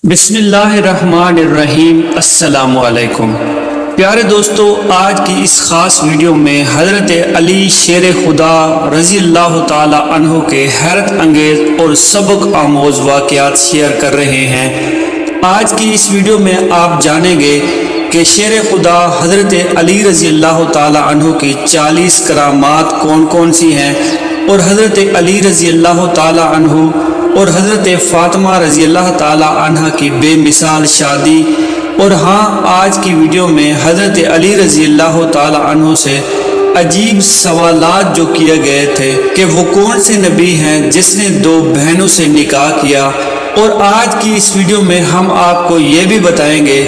بسم اللہ الرحمن الرحیم۔ السلام علیکم پیارے دوستو، آج کی اس خاص ویڈیو میں حضرت علی شیر خدا رضی اللہ تعالی عنہ کے حیرت انگیز اور سبق آموز واقعات شیئر کر رہے ہیں۔ آج کی اس ویڈیو میں آپ جانیں گے کہ شیر خدا حضرت علی رضی اللہ تعالی عنہ کی 40 کرامات کون کون سی ہیں، اور حضرت علی رضی اللہ تعالی عنہ اور حضرت فاطمہ رضی اللہ تعالی عنہ کی بے مثال شادی۔ اور ہاں، آج کی ویڈیو میں حضرت علی رضی اللہ تعالی عنہ سے عجیب سوالات جو کیے گئے تھے کہ وہ کون سے نبی ہیں جس نے 2 بہنوں سے نکاح کیا۔ اور آج کی اس ویڈیو میں ہم آپ کو یہ بھی بتائیں گے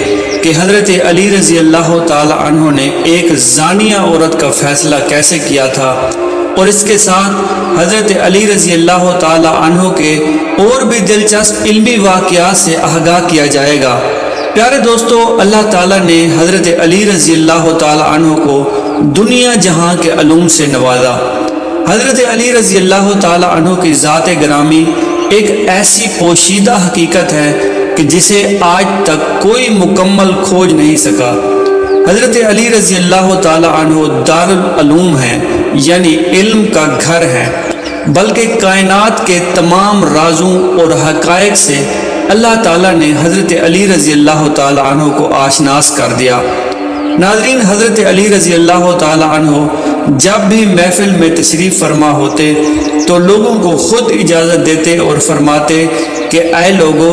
کہ حضرت علی رضی اللہ تعالی عنہ نے ایک زانیہ عورت کا فیصلہ کیسے کیا تھا، اور اس کے ساتھ حضرت علی رضی اللہ تعالی عنہ کے اور بھی دلچسپ علمی واقعات سے آگاہ کیا جائے گا۔ پیارے دوستو، اللہ تعالیٰ نے حضرت علی رضی اللہ تعالی عنہ کو دنیا جہاں کے علوم سے نوازا۔ حضرت علی رضی اللہ تعالی عنہ کی ذات گرامی ایک ایسی پوشیدہ حقیقت ہے کہ جسے آج تک کوئی مکمل کھوج نہیں سکا۔ حضرت علی رضی اللہ تعالی عنہ دارالعلوم ہیں، یعنی علم کا گھر ہے، بلکہ کائنات کے تمام رازوں اور حقائق سے اللہ تعالیٰ نے حضرت علی رضی اللہ تعالی عنہ کو آشناس کر دیا۔ ناظرین، حضرت علی رضی اللہ تعالی عنہ جب بھی محفل میں تشریف فرما ہوتے تو لوگوں کو خود اجازت دیتے اور فرماتے کہ اے لوگو،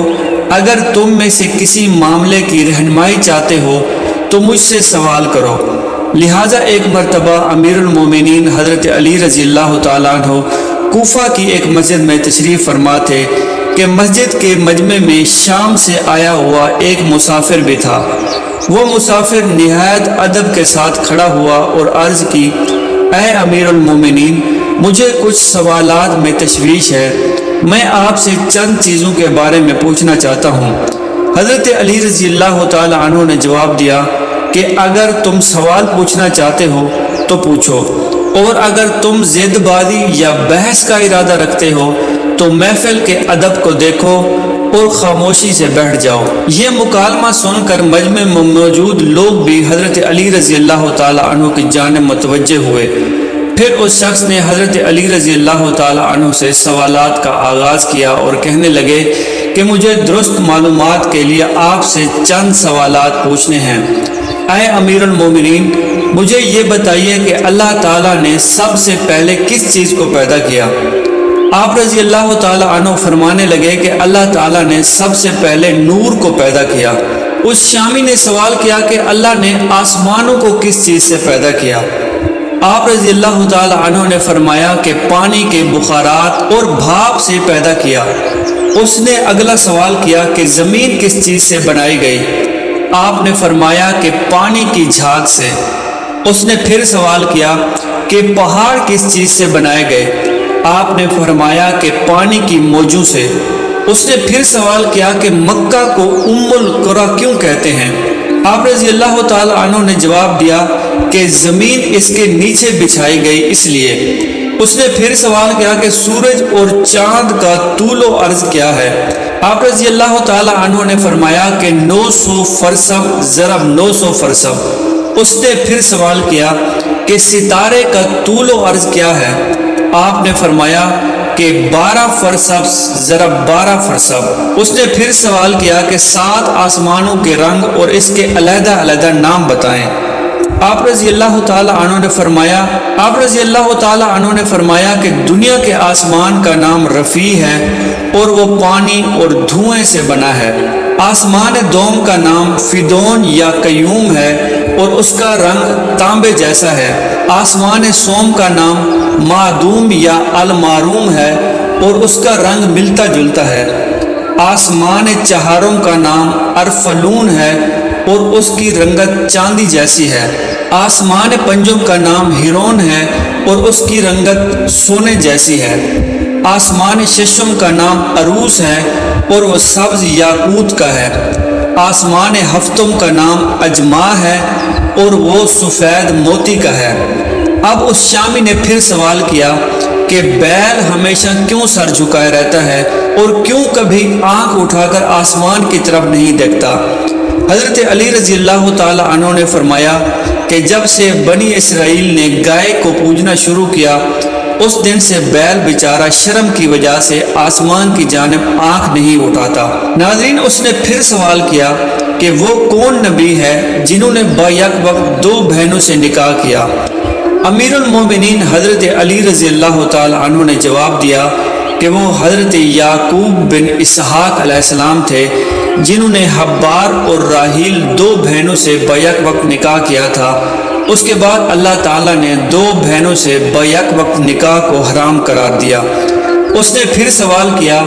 اگر تم میں سے کسی معاملے کی رہنمائی چاہتے ہو تو مجھ سے سوال کرو۔ لہٰذا ایک مرتبہ امیر المومنین حضرت علی رضی اللہ تعالیٰ عنہ کوفہ کی ایک مسجد میں تشریف فرما تھے کہ مسجد کے مجمع میں شام سے آیا ہوا ایک مسافر بھی تھا۔ وہ مسافر نہایت ادب کے ساتھ کھڑا ہوا اور عرض کی، اے امیر المومنین، مجھے کچھ سوالات میں تشویش ہے، میں آپ سے چند چیزوں کے بارے میں پوچھنا چاہتا ہوں۔ حضرت علی رضی اللہ تعالی عنہ نے جواب دیا کہ اگر تم سوال پوچھنا چاہتے ہو تو پوچھو، اور اگر تم ضد بازی یا بحث کا ارادہ رکھتے ہو تو محفل کے ادب کو دیکھو اور خاموشی سے بیٹھ جاؤ۔ یہ مکالمہ سن کر مجمع میں موجود لوگ بھی حضرت علی رضی اللہ تعالی عنہ کی جانب متوجہ ہوئے۔ پھر اس شخص نے حضرت علی رضی اللہ تعالی عنہ سے سوالات کا آغاز کیا اور کہنے لگے کہ مجھے درست معلومات کے لیے آپ سے چند سوالات پوچھنے ہیں۔ اے امیر المومنین، مجھے یہ بتائیے کہ اللہ تعالیٰ نے سب سے پہلے کس چیز کو پیدا کیا؟ آپ رضی اللہ تعالیٰ عنہ فرمانے لگے کہ اللہ تعالیٰ نے سب سے پہلے نور کو پیدا کیا۔ اس شامی نے سوال کیا کہ اللہ نے آسمانوں کو کس چیز سے پیدا کیا؟ آپ رضی اللہ تعالیٰ عنہ نے فرمایا کہ پانی کے بخارات اور بھاپ سے پیدا کیا۔ اس نے اگلا سوال کیا کہ زمین کس چیز سے بنائی گئی؟ آپ نے فرمایا کہ پانی کی جھاگ سے۔ اس نے پھر سوال کیا کہ پہاڑ کس چیز سے بنائے گئے؟ آپ نے فرمایا کہ پانی کی موجوں سے۔ اس نے پھر سوال کیا کہ مکہ کو ام القری کیوں کہتے ہیں؟ آپ رضی اللہ تعالی عنہ نے جواب دیا کہ زمین اس کے نیچے بچھائی گئی اس لیے۔ اس نے پھر سوال کیا کہ سورج اور چاند کا طول و عرض کیا ہے؟ آپ رضی اللہ تعالی عنہ نے فرمایا کہ 900 فرسخ ضرب 900 فرسخ۔ اس نے پھر سوال کیا کہ ستارے کا طول و عرض کیا ہے؟ آپ نے فرمایا کہ 12 فرسخ ضرب 12 فرسخ۔ اس نے پھر سوال کیا کہ 7 آسمانوں کے رنگ اور اس کے علیحدہ علیحدہ نام بتائیں۔ آپ رضی اللہ تعالی عنہ نے فرمایا کہ دنیا کے آسمان کا نام رفیع ہے اور وہ پانی اور دھوئیں سے بنا ہے۔ آسمان دوم کا نام فیدون یا قیوم ہے اور اس کا رنگ تانبے جیسا ہے۔ آسمان سوم کا نام معدوم یا المعروم ہے اور اس کا رنگ ملتا جلتا ہے۔ آسمان چہاروں کا نام ارفلون ہے اور اس کی رنگت چاندی جیسی ہے۔ آسمان پنجم کا نام ہیرون ہے اور اس کی رنگت سونے جیسی ہے۔ آسمان ششم کا نام عروس ہے اور وہ سبز یاقوت کا ہے۔ آسمان ہفتم کا نام اجما ہے اور وہ سفید موتی کا ہے۔ اب اس شامی نے پھر سوال کیا کہ بیل ہمیشہ کیوں سر جھکائے رہتا ہے اور کیوں کبھی آنکھ اٹھا کر آسمان کی طرف نہیں دیکھتا؟ حضرت علی رضی اللہ تعالی عنہ نے فرمایا کہ جب سے بنی اسرائیل نے گائے کو پوجنا شروع کیا اس دن سے بیل بیچارہ شرم کی وجہ سے آسمان کی جانب آنکھ نہیں اٹھاتا۔ ناظرین، اس نے پھر سوال کیا کہ وہ کون نبی ہے جنہوں نے بیک وقت 2 بہنوں سے نکاح کیا؟ امیر المومنین حضرت علی رضی اللہ تعالی عنہ نے جواب دیا کہ وہ حضرت یعقوب بن اسحاق علیہ السلام تھے جنہوں نے حبار اور راحیل 2 بہنوں سے بیک وقت نکاح کیا تھا۔ اس کے بعد اللہ تعالیٰ نے 2 بہنوں سے بیک وقت نکاح کو حرام قرار دیا۔ اس نے پھر سوال کیا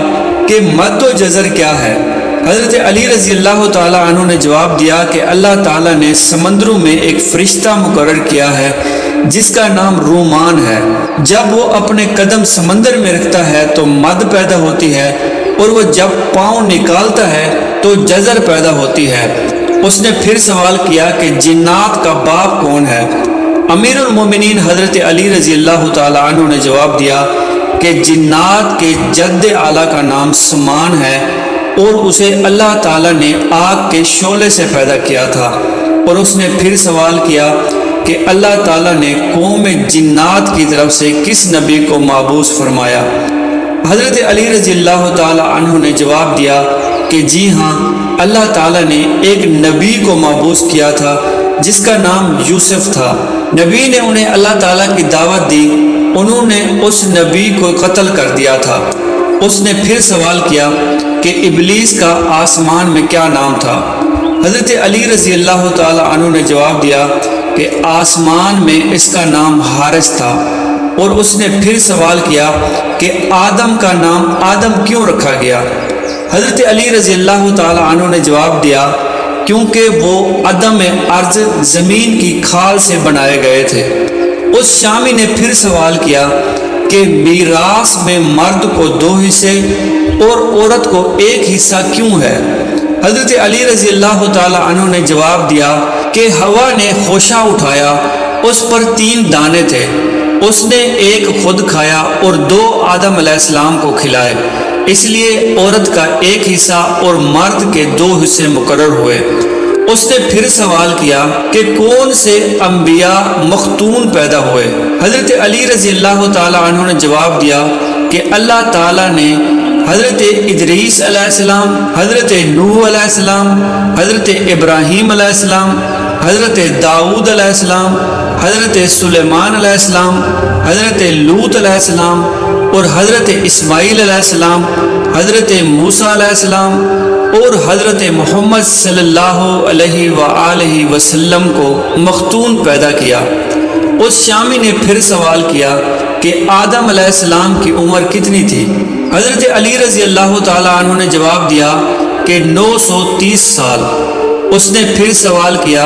کہ مد و جزر کیا ہے؟ حضرت علی رضی اللہ تعالیٰ عنہ نے جواب دیا کہ اللہ تعالیٰ نے سمندروں میں ایک فرشتہ مقرر کیا ہے جس کا نام رومان ہے۔ جب وہ اپنے قدم سمندر میں رکھتا ہے تو مد پیدا ہوتی ہے اور وہ جب پاؤں نکالتا ہے تو جزر پیدا ہوتی ہے۔ اس نے پھر سوال کیا کہ جنات کا باپ کون ہے؟ امیر المومنین حضرت علی رضی اللہ تعالی عنہ نے جواب دیا کہ جنات کے جد اعلیٰ کا نام سمان ہے اور اسے اللہ تعالیٰ نے آگ کے شعلے سے پیدا کیا تھا۔ اور اس نے پھر سوال کیا کہ اللہ تعالیٰ نے قوم جنات کی طرف سے کس نبی کو مبعوث فرمایا؟ حضرت علی رضی اللہ تعالی عنہ نے جواب دیا کہ جی ہاں، اللہ تعالیٰ نے ایک نبی کو مبعوث کیا تھا جس کا نام یوسف تھا۔ نبی نے انہیں اللہ تعالیٰ کی دعوت دی، انہوں نے اس نبی کو قتل کر دیا تھا۔ اس نے پھر سوال کیا کہ ابلیس کا آسمان میں کیا نام تھا؟ حضرت علی رضی اللہ تعالی عنہ نے جواب دیا کہ آسمان میں اس کا نام حارث تھا۔ اور اس نے پھر سوال کیا کہ آدم کا نام آدم کیوں رکھا گیا؟ حضرت علی رضی اللہ تعالی عنہ نے جواب دیا کیونکہ وہ عدم ارض زمین کی کھال سے بنائے گئے تھے۔ اس شامی نے پھر سوال کیا کہ میراث میں مرد کو 2 حصے اور عورت کو 1 حصہ کیوں ہے؟ حضرت علی رضی اللہ تعالی عنہ نے جواب دیا کہ ہوا نے خوشہ اٹھایا، اس پر 3 دانے تھے، اس نے 1 خود کھایا اور 2 آدم علیہ السلام کو کھلائے، اس لیے عورت کا 1 حصہ اور مرد کے 2 حصے مقرر ہوئے۔ اس نے پھر سوال کیا کہ کون سے انبیاء مختون پیدا ہوئے؟ حضرت علی رضی اللہ تعالی عنہ نے جواب دیا کہ اللہ تعالیٰ نے حضرت ادریس علیہ السلام، حضرت نوح علیہ السلام، حضرت ابراہیم علیہ السلام، حضرت داؤد علیہ السلام، حضرت سلیمان علیہ السلام، حضرت لوط علیہ السلام اور حضرت اسماعیل علیہ السلام، حضرت موسیٰ علیہ السلام اور حضرت محمد صلی اللہ علیہ وآلہ وسلم کو مختون پیدا کیا۔ اس شامی نے پھر سوال کیا کہ آدم علیہ السلام کی عمر کتنی تھی؟ حضرت علی رضی اللہ تعالی عنہ نے جواب دیا کہ 930 سال۔ اس نے پھر سوال کیا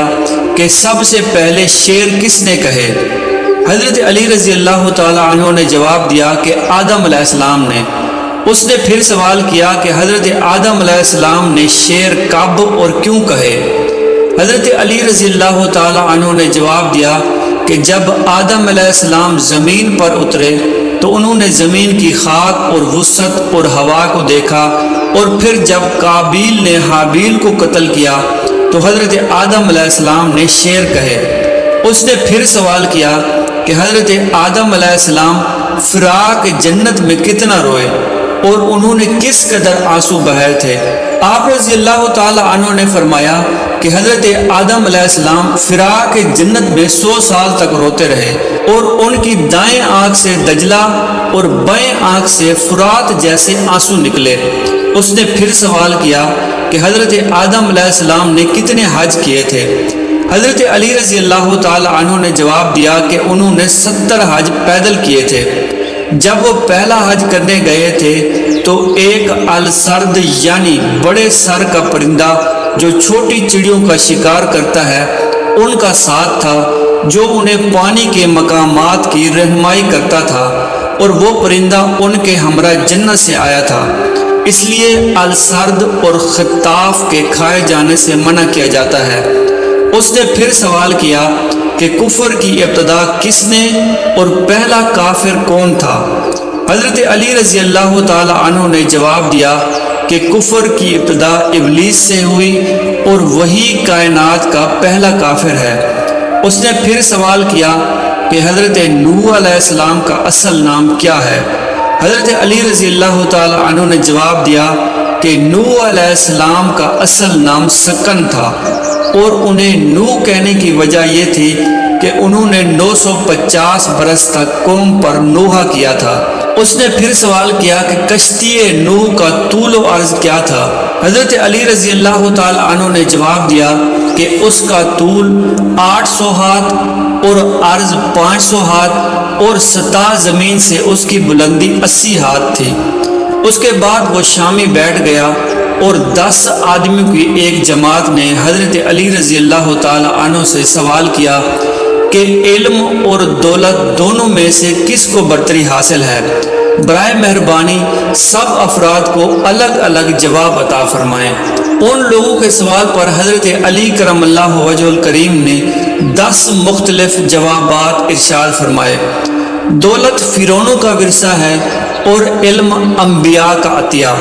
کہ سب سے پہلے شعر کس نے کہے؟ حضرت علی رضی اللہ تعالی عنہ نے جواب دیا کہ آدم علیہ السلام نے۔ اس نے پھر سوال کیا کہ حضرت آدم علیہ السلام نے شعر کب اور کیوں کہے؟ حضرت علی رضی اللہ تعالی عنہ نے جواب دیا کہ جب آدم علیہ السلام زمین پر اترے تو انہوں نے زمین کی خاک اور وسعت اور ہوا کو دیکھا، اور پھر جب قابیل نے حابیل کو قتل کیا تو حضرت آدم علیہ السلام نے شعر کہے۔ اس نے پھر سوال کیا کہ حضرت آدم علیہ السلام فراق جنت میں کتنا روئے اور انہوں نے کس قدر آنسو بہائے تھے؟ آپ رضی اللہ تعالی عنہ نے فرمایا کہ حضرت آدم علیہ السلام فراق جنت میں 100 سال تک روتے رہے اور ان کی دائیں آنکھ سے دجلہ اور بائیں آنکھ سے فرات جیسے آنسو نکلے۔ اس نے پھر سوال کیا کہ حضرت آدم علیہ السلام نے کتنے حج کیے تھے؟ حضرت علی رضی اللہ تعالی عنہ نے جواب دیا کہ انہوں نے 70 حج پیدل کیے تھے۔ جب وہ پہلا حج کرنے گئے تھے تو ایک السرد یعنی بڑے سر کا پرندہ جو چھوٹی چڑیوں کا شکار کرتا ہے ان کا ساتھ تھا، جو انہیں پانی کے مقامات کی رہنمائی کرتا تھا، اور وہ پرندہ ان کے ہمراہ جنت سے آیا تھا، اس لیے السرد اور خطاف کے کھائے جانے سے منع کیا جاتا ہے۔ اس نے پھر سوال کیا کہ کفر کی ابتدا کس نے اور پہلا کافر کون تھا؟ حضرت علی رضی اللہ تعالی عنہ نے جواب دیا کہ کفر کی ابتدا ابلیس سے ہوئی اور وہی کائنات کا پہلا کافر ہے۔ اس نے پھر سوال کیا کہ حضرت نوح علیہ السلام کا اصل نام کیا ہے؟ حضرت علی رضی اللہ تعالی عنہ نے جواب دیا کہ نوح علیہ السلام کا اصل نام سکن تھا، اور انہیں نوح کہنے کی وجہ یہ تھی کہ انہوں نے 950 برس تک قوم پر نوحہ کیا تھا۔ اس نے پھر سوال کیا کہ کشتی نوح کا طول و عرض کیا تھا؟ حضرت علی رضی اللہ تعالی عنہ نے جواب دیا کہ اس کا طول 800 ہاتھ اور عرض 500 ہاتھ اور سطح زمین سے اس کی بلندی 80 ہاتھ تھی۔ اس کے بعد وہ شامی بیٹھ گیا اور 10 آدمیوں کی ایک جماعت نے حضرت علی رضی اللہ تعالی عنہ سے سوال کیا کہ علم اور دولت دونوں میں سے کس کو برتری حاصل ہے؟ برائے مہربانی سب افراد کو الگ الگ جواب عطا فرمائیں۔ ان لوگوں کے سوال پر حضرت علی کرم اللہ وجہ الکریم نے 10 مختلف جوابات ارشاد فرمائے۔ دولت فرعونوں کا ورثہ ہے اور علم انبیاء کا عطیہ۔